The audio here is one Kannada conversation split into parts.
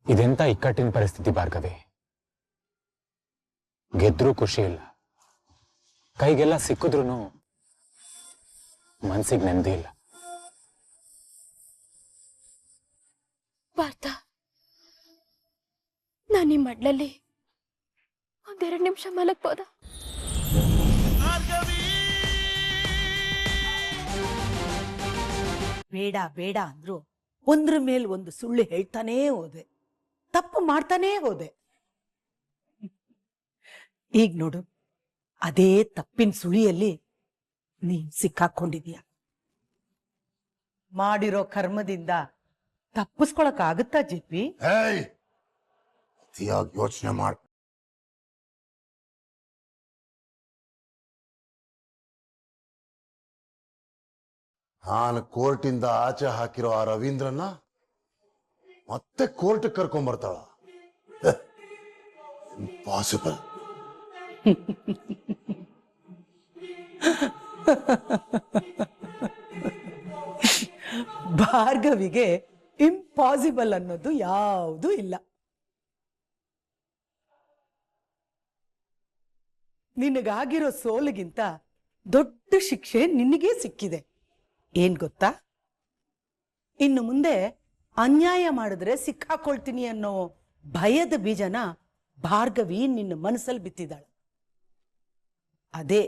ಇದೆಂತ ಇಕ್ಕಟ್ಟಿನ ಪರಿಸ್ಥಿತಿ ಭಾರ್ಗವಿ. ಗೆದ್ರೂ ಖುಷಿ ಇಲ್ಲ, ಕೈಗೆಲ್ಲ ಸಿಕ್ಕಿದ್ರೂ ಮನ್ಸಿಗೆ ನೆಮ್ಮದಿ ಇಲ್ಲ. ಪಾರ್ಥ, ನಾನು ಈ ಮಡ್ಲಲ್ಲಿ ಒಂದೆರಡು ನಿಮಿಷ ಮಲಗ್ಬೋದಾ? ಬೇಡ ಬೇಡ ಅಂದ್ರು ಒಂದ್ರ ಮೇಲೆ ಒಂದು ಸುಳ್ಳು ಹೇಳ್ತಾನೇ ಹೋದೆ, ತಪ್ಪು ಮಾಡ್ತಾನೇ ಹೋದೆ. ಈಗ ನೋಡು, ಅದೇ ತಪ್ಪಿನ ಸುಳಿಯಲ್ಲಿ ನೀನ್ ಸಿಕ್ಕಾಕೊಂಡಿದೀಯ. ಮಾಡಿರೋ ಕರ್ಮದಿಂದ ತಪ್ಪಿಸ್ಕೊಳಕ್ ಆಗುತ್ತಾ ಜಿಪಿ? ಯೋಚನೆ ಮಾಡ. ನಾನು ಕೋರ್ಟಿಂದ ಆಚೆ ಹಾಕಿರೋ ಆ ರವೀಂದ್ರನ್ನ ಮತ್ತೆ ಕೋರ್ಟ್ ಕರ್ಕೊಂಡ್ಬರ್ತಾಳ? ಇಂಪಾಸಿಬಲ್. ಭಾರ್ಗವಿಗೆ ಇಂಪಾಸಿಬಲ್ ಅನ್ನೋದು ಯಾವುದೂ ಇಲ್ಲ. ನಿನಗಾಗಿರೋ ಸೋಲಿಗಿಂತ ದೊಡ್ಡ ಶಿಕ್ಷೆ ನಿನಗೇ ಸಿಕ್ಕಿದೆ. ಏನ್ ಗೊತ್ತಾ? ಇನ್ನು ಮುಂದೆ ಅನ್ಯಾಯ ಮಾಡಿದ್ರೆ ಸಿಕ್ಕಾಕೊಳ್ತೀನಿ ಅನ್ನೋ ಭಯದ ಬೀಜನ ಭಾರ್ಗವಿ ನಿನ್ನ ಮನಸ್ಸಲ್ಲಿ ಬಿತ್ತಿದ್ದಾಳೆ. ಅದೇ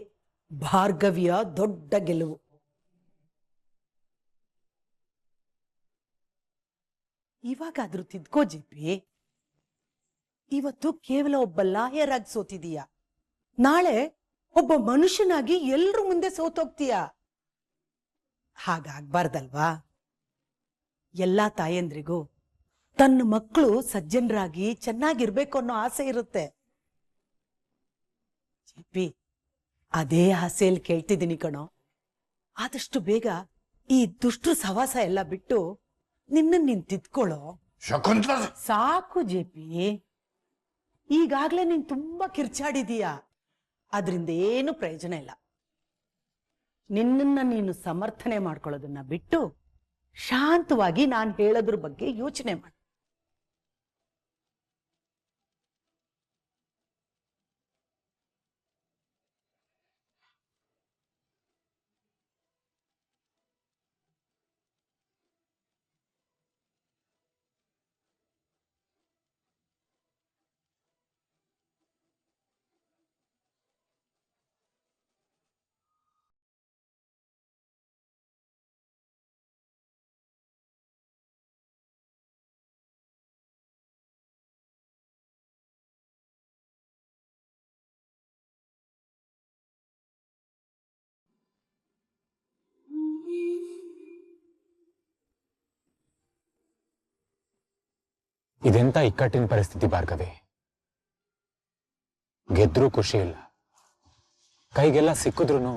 ಭಾರ್ಗವಿಯ ದೊಡ್ಡ ಗೆಲುವು. ಇವಾಗಾದ್ರೂ ತಿದ್ಕೋ ಜಿಪಿ. ಇವತ್ತು ಕೇವಲ ಒಬ್ಬ ಲಾಯರ್ ಆಗಿ ಸೋತಿದೀಯ, ನಾಳೆ ಒಬ್ಬ ಮನುಷ್ಯನಾಗಿ ಎಲ್ರ ಮುಂದೆ ಸೋತೋಗ್ತೀಯ. ಹಾಗಾಗ್ಬಾರ್ದಲ್ವಾ? ಎಲ್ಲಾ ತಾಯಂದ್ರಿಗೂ ತನ್ನ ಮಕ್ಕಳು ಸಜ್ಜನರಾಗಿ ಚೆನ್ನಾಗಿರ್ಬೇಕು ಅನ್ನೋ ಆಸೆ ಇರುತ್ತೆ. ಜಿಪಿ, ಅದೇ ಆಸೆಯಲ್ಲಿ ಕೇಳ್ತಿದ್ದೀನಿ ಕಣೋ. ಆದಷ್ಟು ಬೇಗ ಈ ದುಷ್ಟ್ರ ಸವಾಸ ಎಲ್ಲ ಬಿಟ್ಟು ನಿನ್ನ ನೀನ್ ತಿದ್ಕೊಳ್ಳೋ. ಸಾಕು ಜಿಪಿ, ಈಗಾಗ್ಲೇ ನೀನ್ ತುಂಬಾ ಕಿರ್ಚಾಡಿದೀಯ, ಅದರಿಂದ ಏನು ಪ್ರಯೋಜನ ಇಲ್ಲ. ನಿನ್ನನ್ನ ನೀನು ಸಮರ್ಥನೆ ಮಾಡ್ಕೊಳ್ಳೋದನ್ನ ಬಿಟ್ಟು ಶಾಂತವಾಗಿ ನಾನು ಹೇಳೋದ್ರ ಬಗ್ಗೆ ಯೋಚನೆ ಮಾಡು. ಇದೆಂತ ಇಕ್ಕಟ್ಟಿನ ಪರಿಸ್ಥಿತಿ ಭಾರ್ಗವಿ. ಗೆದ್ರೂ ಖುಷಿ ಇಲ್ಲ, ಕೈಗೆಲ್ಲ ಸಿಕ್ಕಿದ್ರೂ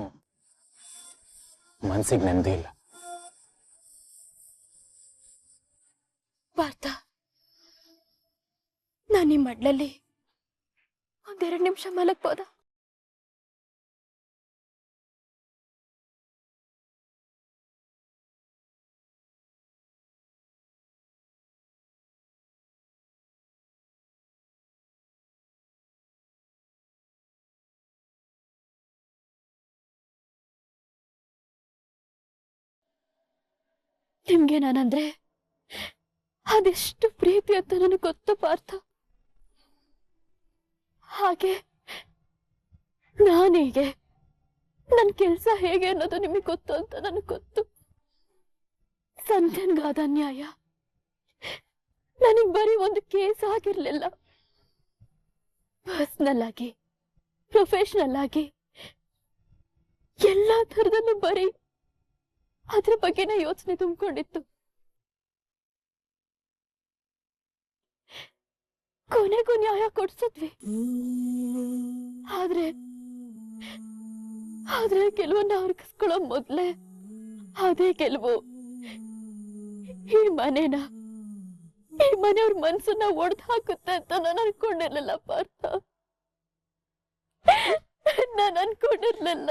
ಮನ್ಸಿಗೆ ನೆಮ್ಮದಿ ಇಲ್ಲ. ಪಾರ್ಥ, ನಾನು ಈ ಮಡ್ಲಲ್ಲಿ ಒಂದೆರಡು ನಿಮಿಷ ಮಲಗ್ಬೋದಾ? ನಿಮ್ಗೆ ನಾನಂದ್ರೆ ಅದೆಷ್ಟು ಪ್ರೀತಿ ಅಂತ ನನಗೆ ಗೊತ್ತು ಪಾರ್ಥ. ಹಾಗೆ ನಾನೀಗೆ ನನ್ನ ಕೆಲಸ ಹೇಗೆ ಅನ್ನೋದು ನಿಮಗೆ ಗೊತ್ತು ಅಂತ ನನಗೆ ಗೊತ್ತು. ಸಂಧ್ಯನ್ಗಾದ ಅನ್ಯಾಯ ನನಗೆ ಬರೀ ಒಂದು ಕೇಸ್ ಆಗಿರ್ಲಿಲ್ಲ, ಪರ್ಸನಲ್ ಆಗಿ ಪ್ರೊಫೆಷನಲ್ ಆಗಿ ಎಲ್ಲಾ ಥರದಲ್ಲೂ ಬರೀ ಅದ್ರ ಬಗ್ಗೆನೇ ಯೋಚನೆ ತುಂಬಿಕೊಂಡಿತ್ತು. ಕೊನೆಗೂ ನ್ಯಾಯ ಕೊಡ್ಸದ್ವಿ. ಆದ್ರೆ ಕೆಲವನ್ನ ಅರ್ಗಿಸ್ಕೊಳ್ಳೋ ಮೊದ್ಲೇ ಅದೇ ಗೆಲುವು ಈ ಮನೆಯವ್ರ ಮನ್ಸನ್ನ ಒಡೆದು ಹಾಕುತ್ತೆ ಅಂತ ನಾನು ಅನ್ಕೊಂಡಿರ್ಲಿಲ್ಲ ಪಾರ್ಥ. ನಾನು ಅನ್ಕೊಂಡಿರ್ಲಿಲ್ಲ.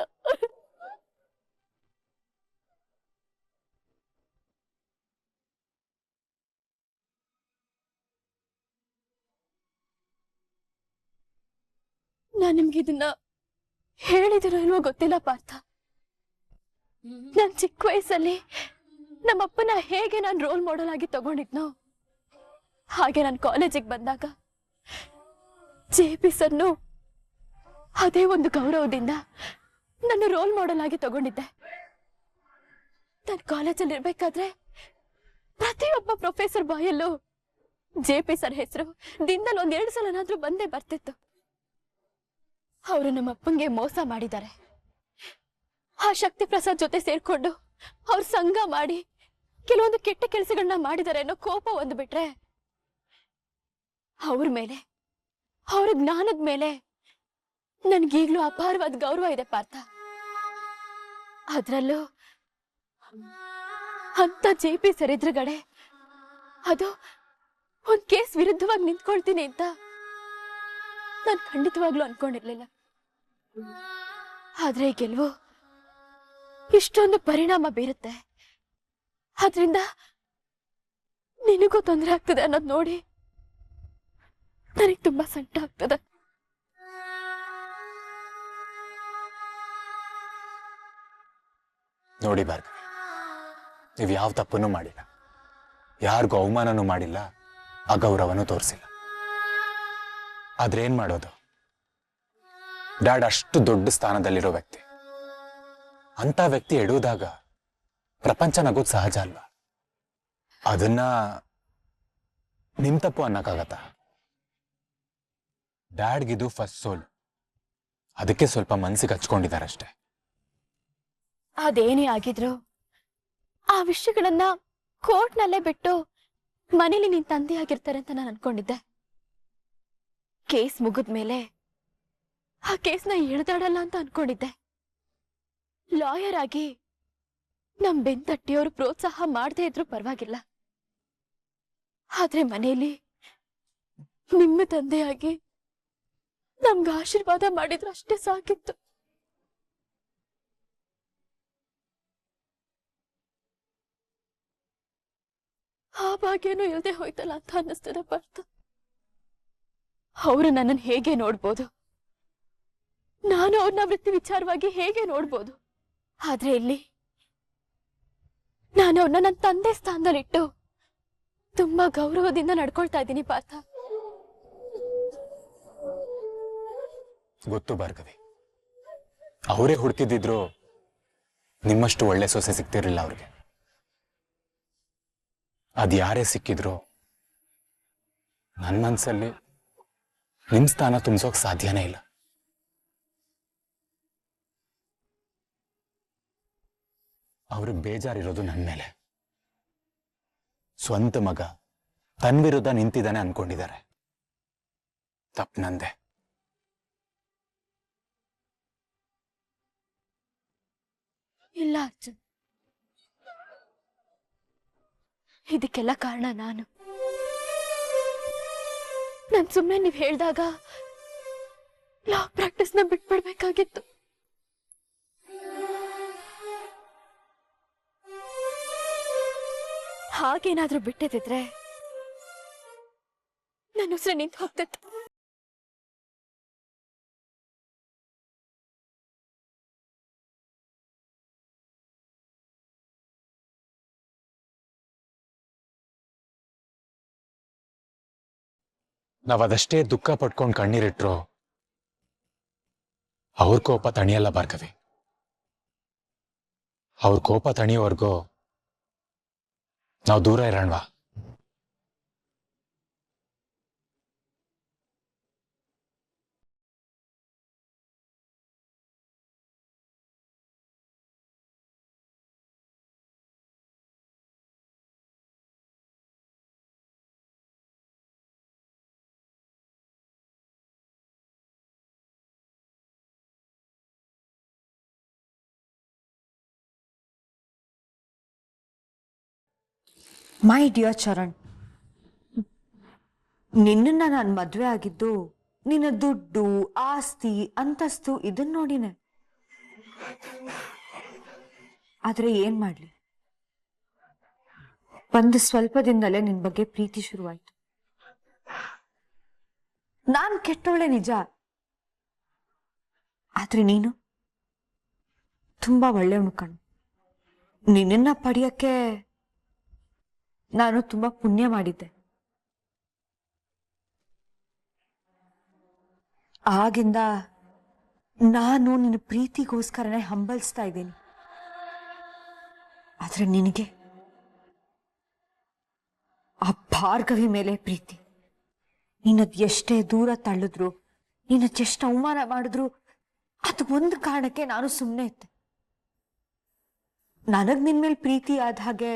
ನಾನ್ ನಿಮ್ಗೆ ಇದನ್ನ ಹೇಳಿದಿರೋ ಇಲ್ವೋ ಗೊತ್ತಿಲ್ಲ ಪಾರ್ಥ. ನನ್ ಚಿಕ್ಕ ವಯಸ್ಸಲ್ಲಿ ನಮ್ಮಪ್ಪನ ಹೇಗೆ ನಾನು ರೋಲ್ ಮಾಡೆಲ್ ಆಗಿ ತಗೊಂಡಿದ್ನೋ ಹಾಗೆ ನಾನು ಕಾಲೇಜಿಗೆ ಬಂದಾಗ JP ಸರ್ನು ಅದೇ ಒಂದು ಗೌರವದಿಂದ ನನ್ನ ರೋಲ್ ಮಾಡೆಲ್ ಆಗಿ ತಗೊಂಡಿದ್ದೆ. ನಾನು ಕಾಲೇಜಲ್ಲಿ ಇರ್ಬೇಕಾದ್ರೆ ಪ್ರತಿಯೊಬ್ಬ ಪ್ರೊಫೆಸರ್ ಬಾಯಲ್ಲೂ JP ಸರ್ ಹೆಸರು ದಿನದಲ್ಲಿ 1-2 ಸಲನಾದ್ರೂ ಬಂದೇ ಬರ್ತಿತ್ತು. ಅವರು ನಮ್ಮ ಅಪ್ಪಂಗೆ ಮೋಸ ಮಾಡಿದ್ದಾರೆ. ಆ ಶಕ್ತಿ ಪ್ರಸಾದ್ ಜೊತೆ ಸೇರ್ಕೊಂಡು ಅವ್ರ ಸಂಘ ಮಾಡಿ ಕೆಲವೊಂದು ಕೆಟ್ಟ ಕೆಲಸಗಳನ್ನ ಮಾಡಿದ್ದಾರೆ ಅನ್ನೋ ಕೋಪ ಒಂದು ಬಿಟ್ರೆ ಅವ್ರ ಮೇಲೆ, ಅವ್ರ ಜ್ಞಾನದ ಮೇಲೆ ನನ್ಗೀಗ್ಲೂ ಅಪಾರವಾದ ಗೌರವ ಇದೆ ಪಾರ್ಥ. ಅದ್ರಲ್ಲೂ ಅಂತ JP ಸರ್ ಎದುರುಗಡೆ ಅದು ಒಂದ್ ಕೇಸ್ ವಿರುದ್ಧವಾಗಿ ನಿಂತ್ಕೊಳ್ತೀನಿ ಅಂತ ನಾನು ಖಂಡಿತವಾಗ್ಲೂ ಅನ್ಕೊಂಡಿರ್ಲಿಲ್ಲ. ಆದ್ರೆ ಈ ಗೆಲುವು ಇಷ್ಟೊಂದು ಪರಿಣಾಮ ಬೀರುತ್ತೆ, ಆದ್ರಿಂದ ನಿನಗೂ ತೊಂದರೆ ಆಗ್ತದೆ ಅನ್ನೋದು ನೋಡಿ ನನಗೆ ತುಂಬಾ ಸಂಕಟ ಆಗ್ತದೆ. ನೋಡಿ ಭಾರ್ಗವಿ, ನೀವು ಯಾವ ತಪ್ಪನ್ನು ಮಾಡಿಲ್ಲ, ಯಾರಿಗೂ ಅವಮಾನನೂ ಮಾಡಿಲ್ಲ, ಅಗೌರವನೂ ತೋರಿಸಿಲ್ಲ. ಆದ್ರೆ ಏನ್ ಮಾಡೋದು, ಡ್ಯಾಡ್ ಅಷ್ಟು ದೊಡ್ಡ ಸ್ಥಾನದಲ್ಲಿರೋ ವ್ಯಕ್ತಿ, ಅಂತ ವ್ಯಕ್ತಿ ಎಡುವುದಾಗ ಪ್ರಪಂಚ ನಗೋದು ಸಹಜ ಅಲ್ವಾ? ಅದನ್ನ ನಿಮ್ ತಪ್ಪು ಅನ್ನಕ್ಕಾಗತ್ತ? ಡ್ಯಾಡ್ಗಿದು ಫಸ್ಟ್ ಸೋಲ್, ಅದಕ್ಕೆ ಸ್ವಲ್ಪ ಮನ್ಸಿಗೆ ಹಚ್ಕೊಂಡಿದಾರಷ್ಟೇ. ಅದೇನೇ ಆಗಿದ್ರು ಆ ವಿಷಯಗಳನ್ನ ಕೋರ್ಟ್ನಲ್ಲೇ ಬಿಟ್ಟು ಮನೇಲಿ ನಿನ್ ತಂದೆ ಆಗಿರ್ತಾರೆ ಅಂತ ನಾನು ಅನ್ಕೊಂಡಿದ್ದೆ. ಕೇಸ್ ಮುಗಿದ್ಮೇಲೆ ಆ ಕೇಸ್ನ ಎಳ್ದಾಡಲ್ಲ ಅಂತ ಅನ್ಕೊಂಡಿದ್ದೆ. ಲಾಯರ್ ಆಗಿ ನಮ್ ಬೆಂತಟ್ಟಿಯವರು ಪ್ರೋತ್ಸಾಹ ಮಾಡದೇ ಇದ್ರು ಪರವಾಗಿಲ್ಲ, ಆದ್ರೆ ಮನೇಲಿ ನಿಮ್ಮ ತಂದೆಯಾಗಿ ನಮ್ಗೆ ಆಶೀರ್ವಾದ ಮಾಡಿದ್ರು ಅಷ್ಟೇ ಸಾಕಿತ್ತು. ಆ ಭಾಗ್ಯನೂ ಇಲ್ಲದೆ ಹೋಯ್ತಲ್ಲ ಅಂತ ಅನ್ನಿಸ್ತದ ಪಾರ್ಥ. ಅವರು ನನ್ನನ್ನು ಹೇಗೆ ನೋಡ್ಬೋದು, ನಾನು ಅವ್ರನ್ನ ವೃತ್ತಿ ವಿಚಾರವಾಗಿ ಹೇಗೆ ನೋಡ್ಬೋದು, ಆದ್ರೆ ಇಲ್ಲಿ ನಾನು ಅವ್ರನ್ನ ನನ್ನ ತಂದೆ ಸ್ಥಾನದಲ್ಲಿಟ್ಟು ತುಂಬಾ ಗೌರವದಿಂದ ನಡ್ಕೊಳ್ತಾ ಇದ್ದೀನಿ ಪಾರ್ಥ. ಗೊತ್ತು ಭಾರ್ಗವಿ, ಅವರೇ ಹುಡುಕಿದ್ರು ನಿಮ್ಮಷ್ಟು ಒಳ್ಳೆ ಸೊಸೆ ಸಿಗ್ತಿರ್ಲಿಲ್ಲ ಅವ್ರಿಗೆ. ಅದ್ ಯಾರೇ ಸಿಕ್ಕಿದ್ರು ನನ್ನ ಮನ್ಸಲ್ಲಿ ನಿಮ್ ಸ್ಥಾನ ತುಂಬಿಸೋಕ್ ಸಾಧ್ಯನೇ ಇಲ್ಲ. ಅವ್ರಿಗೆ ಬೇಜಾರಿರೋದು ನನ್ನ ಮೇಲೆ. ಸ್ವಂತ ಮಗ ತನ್ನ ವಿರುದ್ಧ ನಿಂತಿದ್ದಾನೆ ಅನ್ಕೊಂಡಿದ್ದಾರೆ. ತಪ್ಪು ನಂದೆ. ಇಲ್ಲ ಅರ್ಜುನ್, ಇದಕ್ಕೆಲ್ಲ ಕಾರಣ ನಾನು ಸುಮ್ಮನೆ ನೀವ್ ಹೇಳ್ದಾಗ ಲಾ ಪ್ರಾಕ್ಟೀಸ್ನ ಬಿಟ್ಬಿಡ್ಬೇಕಾಗಿತ್ತು. ಹಾಗೇನಾದ್ರೂ ಬಿಟ್ಟಿದ್ರೆ ನನ್ನ ಉಸಿರು ನಿಂತು ಹೋಗ್ತಿತ್ತು. ನಾವದಷ್ಟೇ ದುಃಖ ಪಟ್ಕೊಂಡು ಕಣ್ಣೀರಿಟ್ರು ಅವ್ರ ಕೋಪ ತಣಿಯಲ್ಲ ಭಾರ್ಗವಿ. ಅವ್ರ ಕೋಪ ತಣಿಯೋವರೆಗೂ ನಾವು ದೂರ ಇರೋಣವಾ? ಮೈ ಡಿಯರ್ ಚರಣ್, ನಿನ್ನನ್ನ ನಾನು ಮದ್ವೆ ಆಗಿದ್ದು ನಿನ್ನ ದುಡ್ಡು, ಆಸ್ತಿ, ಅಂತಸ್ತು ಇದನ್ನ ನೋಡಿನೆ. ಆದ್ರೆ ಏನ್ ಮಾಡ್ಲಿ, ಒಂದು ಸ್ವಲ್ಪ ದಿನದಲ್ಲೇ ನಿನ್ ಬಗ್ಗೆ ಪ್ರೀತಿ ಶುರುವಾಯ್ತು. ನಾನ್ ಕೆಟ್ಟವಳೆ ನಿಜ, ಆದ್ರೆ ನೀನು ತುಂಬಾ ಒಳ್ಳೆಯವನು ಕಣು. ನಿನ್ನ ಪಡೆಯಕ್ಕೆ ನಾನು ತುಂಬಾ ಪುಣ್ಯ ಮಾಡಿದ್ದೆ. ಆಗಿಂದ ನಾನು ನಿನ್ನ ಪ್ರೀತಿಗೋಸ್ಕರನೇ ಹಂಬಲಿಸ್ತಾ ಇದ್ದೀನಿ. ಆದ್ರೆ ನಿನಗೆ ಆ ಭಾರ್ಗವಿ ಮೇಲೆ ಪ್ರೀತಿ. ನಿನ್ನದ್ ಎಷ್ಟೇ ದೂರ ತಳ್ಳಿದ್ರು, ನಿನ್ನದೆಷ್ಟು ಅವಮಾನ ಮಾಡಿದ್ರು, ಅದು ಒಂದು ಕಾರಣಕ್ಕೆ ನಾನು ಸುಮ್ಮನೆ ಇದ್ದೆ. ನನಗ್ ನಿನ್ ಮೇಲೆ ಪ್ರೀತಿ ಆದ ಹಾಗೆ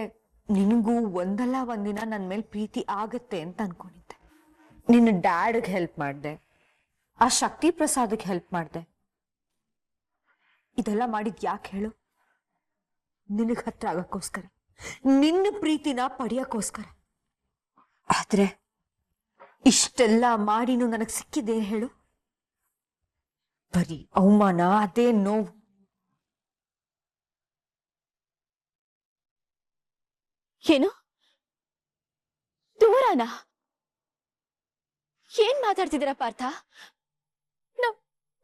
ನಿನಗೂ ಒಂದಲ್ಲ ಒಂದಿನ ನನ್ನ ಮೇಲೆ ಪ್ರೀತಿ ಆಗತ್ತೆ ಅಂತ ಅನ್ಕೊಂಡಿದ್ದೆ. ನಿನ್ನ ಡ್ಯಾಡ್ಗೆ ಹೆಲ್ಪ್ ಮಾಡಿದೆ, ಆ ಶಕ್ತಿ ಪ್ರಸಾದ್ಗೆ ಹೆಲ್ಪ್ ಮಾಡಿದೆ. ಇದೆಲ್ಲ ಮಾಡಿದ್ ಯಾಕೆ ಹೇಳು? ನಿನಗ್ ಹತ್ರ ಆಗಕ್ಕೋಸ್ಕರ, ನಿನ್ನ ಪ್ರೀತಿನ ಪಡೆಯಕ್ಕೋಸ್ಕರ. ಆದ್ರೆ ಇಷ್ಟೆಲ್ಲ ಮಾಡಿನೂ ನನಗ್ ಸಿಕ್ಕಿದೆ ಹೇಳು? ಬರೀ ಅವಮಾನ, ಅದೇ ನೋವು. ಏನು ದೂರನಾ? ಏನ್ ಮಾತಾಡ್ತಿದ್ದೀರಾ ಪಾರ್ಥ?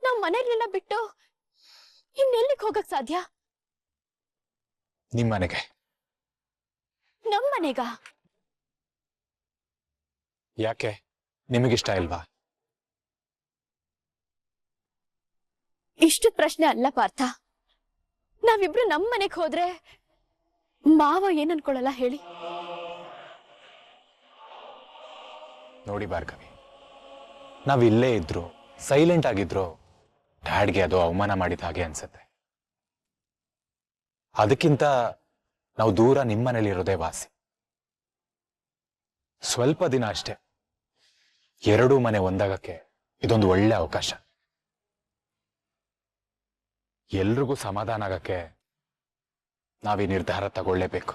ನಾವ್ ಮನೆಯಲ್ಲೆಲ್ಲ ಬಿಟ್ಟು ಇನ್ನೆಲ್ಲಿಗೆ ಹೋಗಕ್ ಸಾಧ್ಯ? ನಿಮ್ಮನೆಗೆ. ನಮ್ಮನೆಗ? ಯಾಕೆ, ನಿಮಗಿಷ್ಟ ಇಲ್ವಾ? ಇಷ್ಟು ಪ್ರಶ್ನೆ ಅಲ್ಲ ಪಾರ್ಥ. ನಾವಿಬ್ರು ನಮ್ಮನೆಗ್ ಹೋದ್ರೆ ಮಾವ ಏನ್ ಅನ್ಕೊಳ್ಳಲ್ಲ ಹೇಳಿ? ನೋಡಿ ಭಾರ್ಗವಿ, ನಾವಿಲ್ಲೇ ಇದ್ರು, ಸೈಲೆಂಟ್ ಆಗಿದ್ರು, ಡ್ಯಾಡ್ಗೆ ಅದು ಅವಮಾನ ಮಾಡಿದ ಹಾಗೆ ಅನ್ಸುತ್ತೆ. ಅದಕ್ಕಿಂತ ನಾವು ದೂರ ನಿಮ್ಮನೇಲಿರೋದೇ ವಾಸಿ. ಸ್ವಲ್ಪ ದಿನ ಅಷ್ಟೇ. ಎರಡೂ ಮನೆ ಒಂದಾಗಕ್ಕೆ ಇದೊಂದು ಒಳ್ಳೆ ಅವಕಾಶ. ಎಲ್ರಿಗೂ ಸಮಾಧಾನ ಆಗಕ್ಕೆ ನಾವೀ ನಿರ್ಧಾರ ತಗೊಳ್ಳೇಬೇಕು.